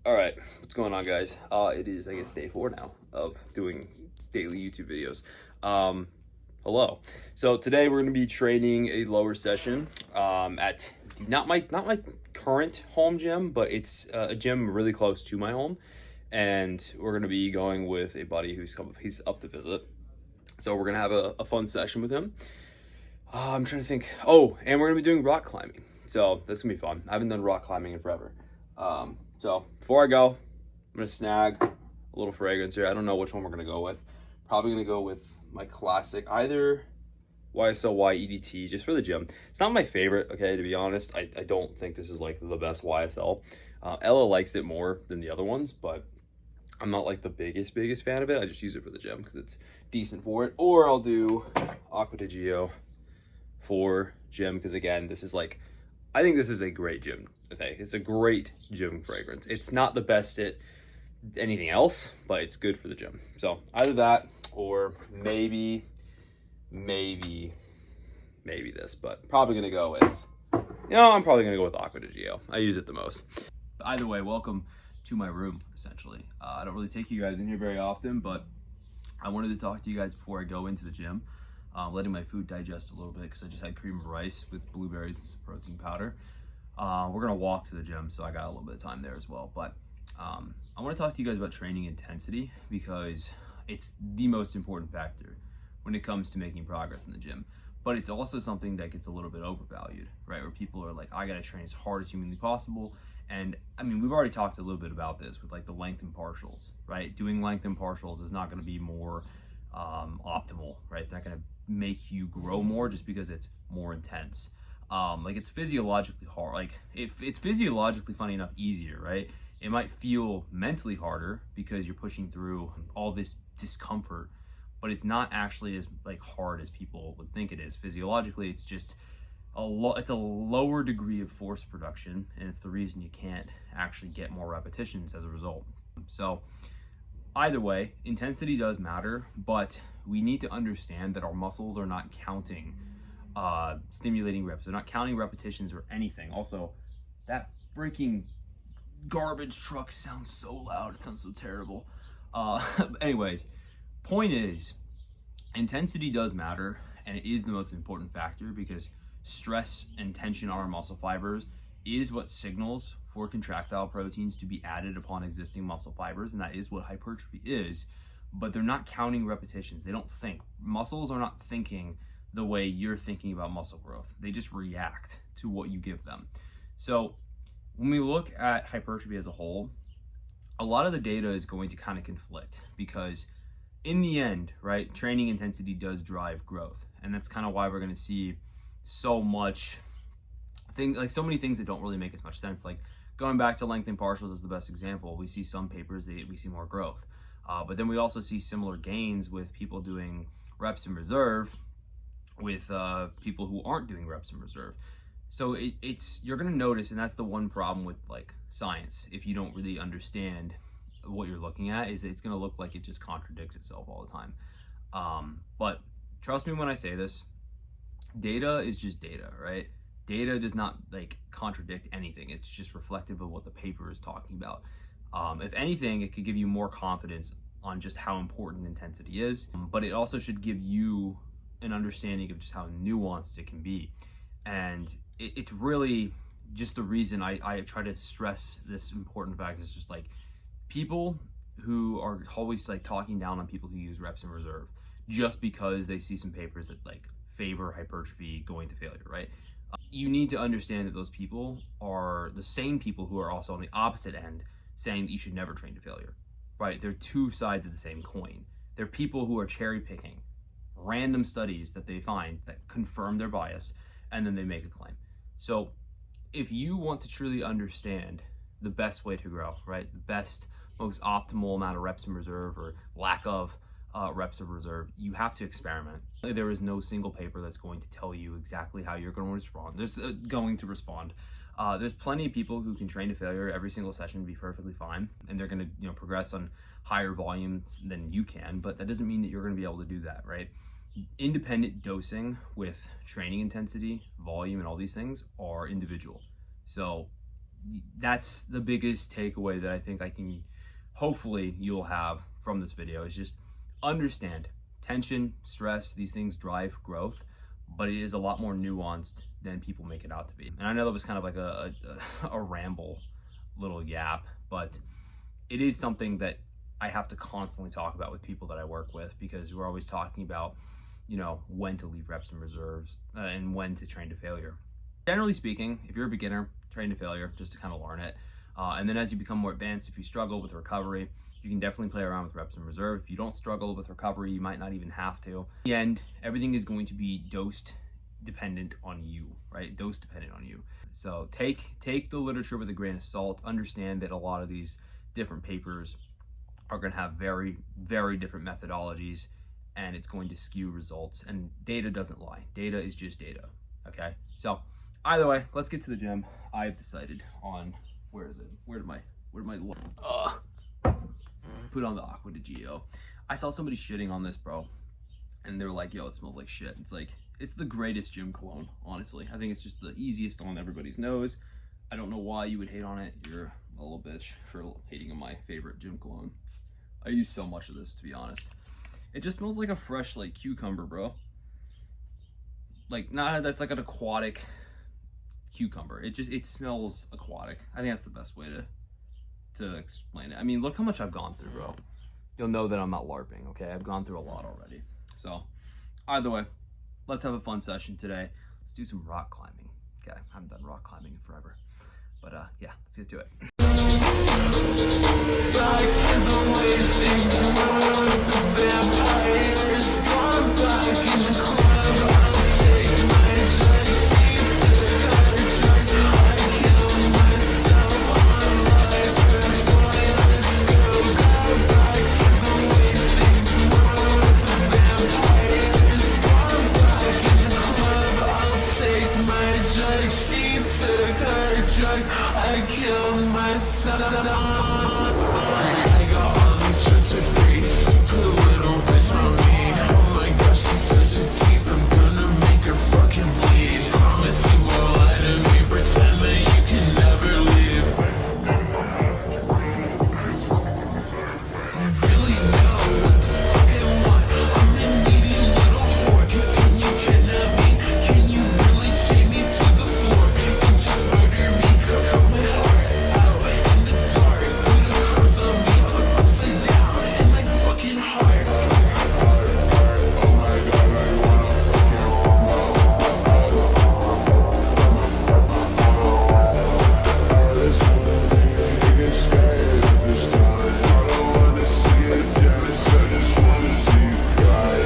All right, what's going on, guys? It is, I guess, day 4 now of doing daily YouTube videos. Hello. So today we're going to be training a lower session at not my current home gym, but it's a gym really close to my home, and we're going to be going with a buddy he's up to visit. So we're going to have a fun session with him. I'm trying to think. Oh, and we're going to be doing rock climbing. So that's going to be fun. I haven't done rock climbing in forever. So before I go, I'm gonna snag a little fragrance here. I don't know which one we're gonna go with. Probably gonna go with my classic, either YSL EDT, just for the gym. It's not my favorite, okay, to be honest. I don't think this is like the best YSL. Ella likes it more than the other ones, but I'm not like the biggest fan of it. I just use it for the gym because it's decent for it. Or I'll do Acqua di Gio for gym, because again, this is like, I think this is a great gym. Okay, it's a great gym fragrance. It's not the best at anything else, but it's good for the gym. So either that, or maybe this, but probably gonna go with, I'm probably gonna go with Acqua di Gio. I use it the most. Either way, welcome to my room, essentially. I don't really take you guys in here very often, but I wanted to talk to you guys before I go into the gym. Letting my food digest a little bit, because I just had cream of rice with blueberries and some protein powder. We're gonna walk to the gym, so I got a little bit of time there as well. But I want to talk to you guys about training intensity, because it's the most important factor when it comes to making progress in the gym. But it's also something that gets a little bit overvalued, right? Where people are like, I gotta train as hard as humanly possible. And I mean, we've already talked a little bit about this with like the length and partials, right? Doing length and partials is not gonna be more optimal, right? It's not gonna make you grow more just because it's more intense. Like, it's physiologically hard. Like, if it's physiologically, funny enough, easier, right? It might feel mentally harder because you're pushing through all this discomfort, but it's not actually as like hard as people would think it is. Physiologically, it's just it's a lower degree of force production, and it's the reason you can't actually get more repetitions as a result. So either way, intensity does matter, but we need to understand that our muscles are not counting stimulating reps. They're not counting repetitions or anything. Also, that freaking garbage truck sounds so loud. It sounds so terrible. Anyways, point is, intensity does matter, and it is the most important factor, because stress and tension on our muscle fibers is what signals for contractile proteins to be added upon existing muscle fibers, and that is what hypertrophy is. But they're not counting repetitions. They don't think. Muscles are not thinking the way you're thinking about muscle growth. They just react to what you give them. So when we look at hypertrophy as a whole, a lot of the data is going to kind of conflict, because in the end, right, training intensity does drive growth. And that's kind of why we're going to see so much things, like so many things that don't really make as much sense. Like going back to length and partials is the best example. We see some papers that we see more growth. But then we also see similar gains with people doing reps in reserve with people who aren't doing reps in reserve. So it's you're gonna notice, and that's the one problem with like science, if you don't really understand what you're looking at, is it's gonna look like it just contradicts itself all the time. But trust me when I say this, data is just data, right? Data does not like contradict anything. It's just reflective of what the paper is talking about. If anything, it could give you more confidence on just how important intensity is, but it also should give you an understanding of just how nuanced it can be. And it's really just the reason I try to stress this important fact is just like, people who are always like talking down on people who use reps in reserve just because they see some papers that like favor hypertrophy going to failure, right? You need to understand that those people are the same people who are also on the opposite end saying that you should never train to failure, right? They're two sides of the same coin. They're people who are cherry picking random studies that they find that confirm their bias, and then they make a claim. So if you want to truly understand the best way to grow, right? The best, most optimal amount of reps in reserve, or lack of reps of reserve, you have to experiment. There is no single paper that's going to tell you exactly how you're going to respond. There's plenty of people who can train to failure every single session and be perfectly fine, and they're going to progress on higher volumes than you can, but that doesn't mean that you're going to be able to do that, right? Independent dosing with training intensity, volume, and all these things are individual. So that's the biggest takeaway that I think hopefully you'll have from this video, is just understand tension, stress, these things drive growth, but it is a lot more nuanced than people make it out to be. And I know that was kind of like a ramble little yap, but it is something that I have to constantly talk about with people that I work with, because we're always talking about, when to leave reps and reserves and when to train to failure. Generally speaking, if you're a beginner, train to failure just to kind of learn it. And then as you become more advanced, if you struggle with recovery, you can definitely play around with reps and reserve. If you don't struggle with recovery, you might not even have to. In the end, everything is going to be dose dependent on you, right? Dose dependent on you. So take the literature with a grain of salt. Understand that a lot of these different papers are going to have very, very different methodologies, and it's going to skew results. And data doesn't lie. Data is just data, okay? So either way, let's get to the gym. I've decided on, where is it? Where did my put on the Aqua de Gio. I saw somebody shitting on this, bro, and they were like, yo, it smells like shit. It's like, it's the greatest gym cologne, honestly. I think it's just the easiest on everybody's nose. I don't know why you would hate on it. You're a little bitch for hating on my favorite gym cologne. I use so much of this, to be honest. It just smells like a fresh, like, cucumber, bro. Like, that's like an aquatic cucumber. It smells aquatic. I think that's the best way to explain it. I mean, look how much I've gone through, bro. You'll know that I'm not LARPing, okay? I've gone through a lot already. So, either way, let's have a fun session today. Let's do some rock climbing. Okay, I haven't done rock climbing in forever. But yeah, let's get to it. Back to the way things were with the vampires. Gone back in the club. I'll take my drug sheets to the color drugs. I killed myself on live. Let's go back to the way things were with the vampires. Gone back in the club. I'll take my drug sheets to the color drugs. I killed myself. I got all these drugs for free. Super little bitch on me. Oh my gosh, she's such a tease. I'm gonna make her fucking bleed. Promise you won't lie to me. Pretend that you can never leave. I really know what the fuck I want. I'm a needy little whore. Can you kidnap me? Can you really chain me to the floor and just murder me? Cut my heart out in the dark. Put a cross on me, upside down in my fucking heart. Oh my god, I wanna fucking this nigga scared at this time. I don't wanna see it dance, I just wanna see you cry.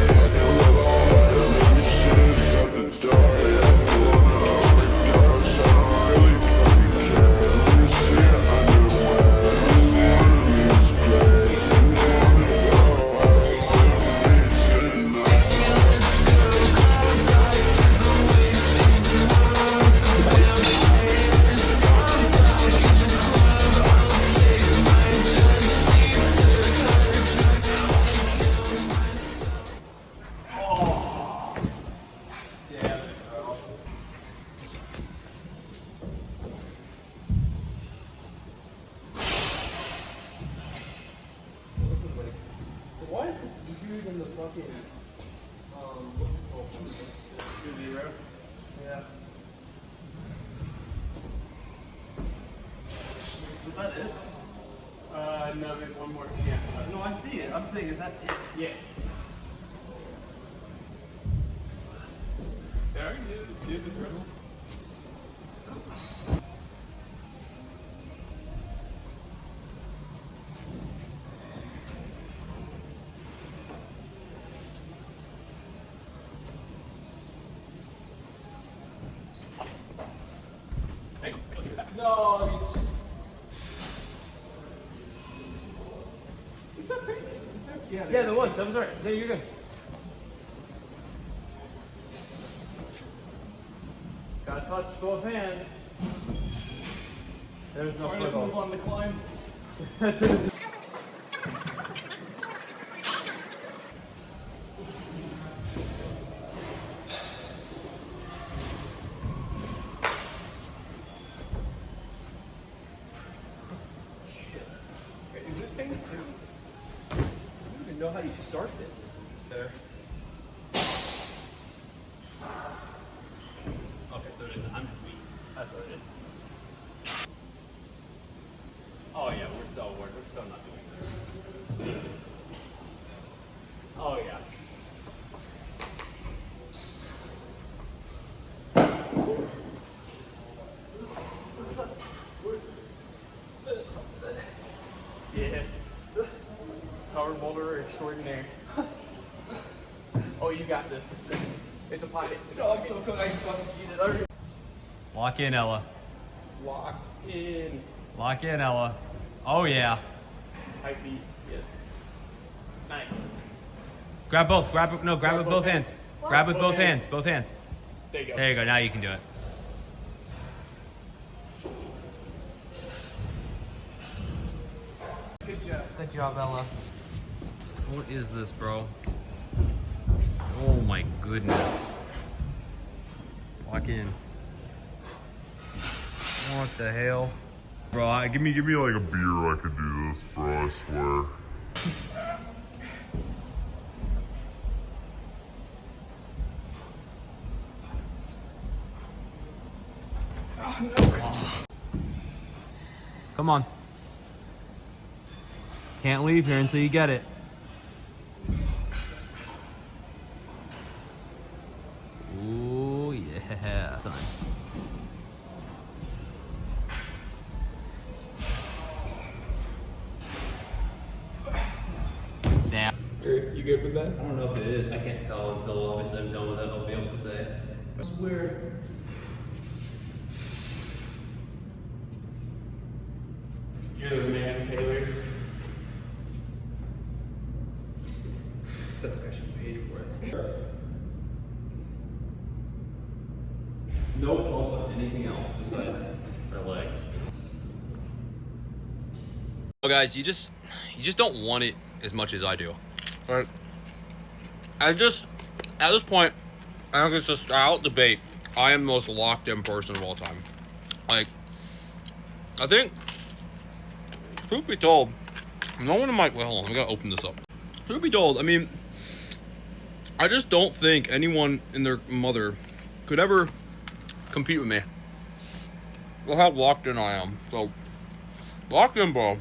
Fucking love all that, I mean this shit is at the door. I wanna overdose, I don't really fucking care. Let me see your underwear. I wanna be this place, I wanna go. I wanna be tonight. Let's go back to the way things were with the vampires. Gone back in the club. I'll take my drug sheets to the color drugs. I killed myself. Yeah, let's go. This is like, why is this easier than the fucking, what's it called? 2-0? Yeah. Was that it? No, there's one more. Yeah. No, I see it. I'm saying, is that it? Yeah. There, dude, this rebel. No, yeah, the one. That was right. Yeah, you're good. Gotta touch both hands. There's no football. Move on the climb. too. I don't even know how you start this. There. Okay, so it is. I'm just weak. That's what it is. Oh yeah, we're so not doing this. Oh yeah. Yes. Power boulder extraordinaire. Oh, you got this. It's a pocket. No, I'm so cooked. I can fucking see it already. Lock in, Ella. Lock in. Lock in, Ella. Oh yeah. High feet. Yes. Nice. Grab both. Grab it. No, grab it with both hands. Grab with both hands. Both hands. There you go. There you go. Now you can do it. Good job. Good job, Ella. What is this, bro? Oh my goodness. Walk in. What the hell? Bro, give me like a beer. I could do this, bro, I swear. Oh, no. Oh. Come on. Can't leave here until you get it. Ooh, yeah, son. Damn. You good with that? I don't know if it is. I can't tell until obviously I'm done with it. I'll be able to say. I swear. You're the man, Taylor. Except I should have paid for it. No pump on anything else besides my legs. Well, guys, you just don't want it as much as I do. Right? At this point, I think it's just out debate. I am the most locked in person of all time. Like, I think, truth be told, no one in my, well, hold on, I'm gonna open this up. Truth be told, I mean, I just don't think anyone and their mother could ever compete with me. Well, how locked in I am. So, locked in, bro.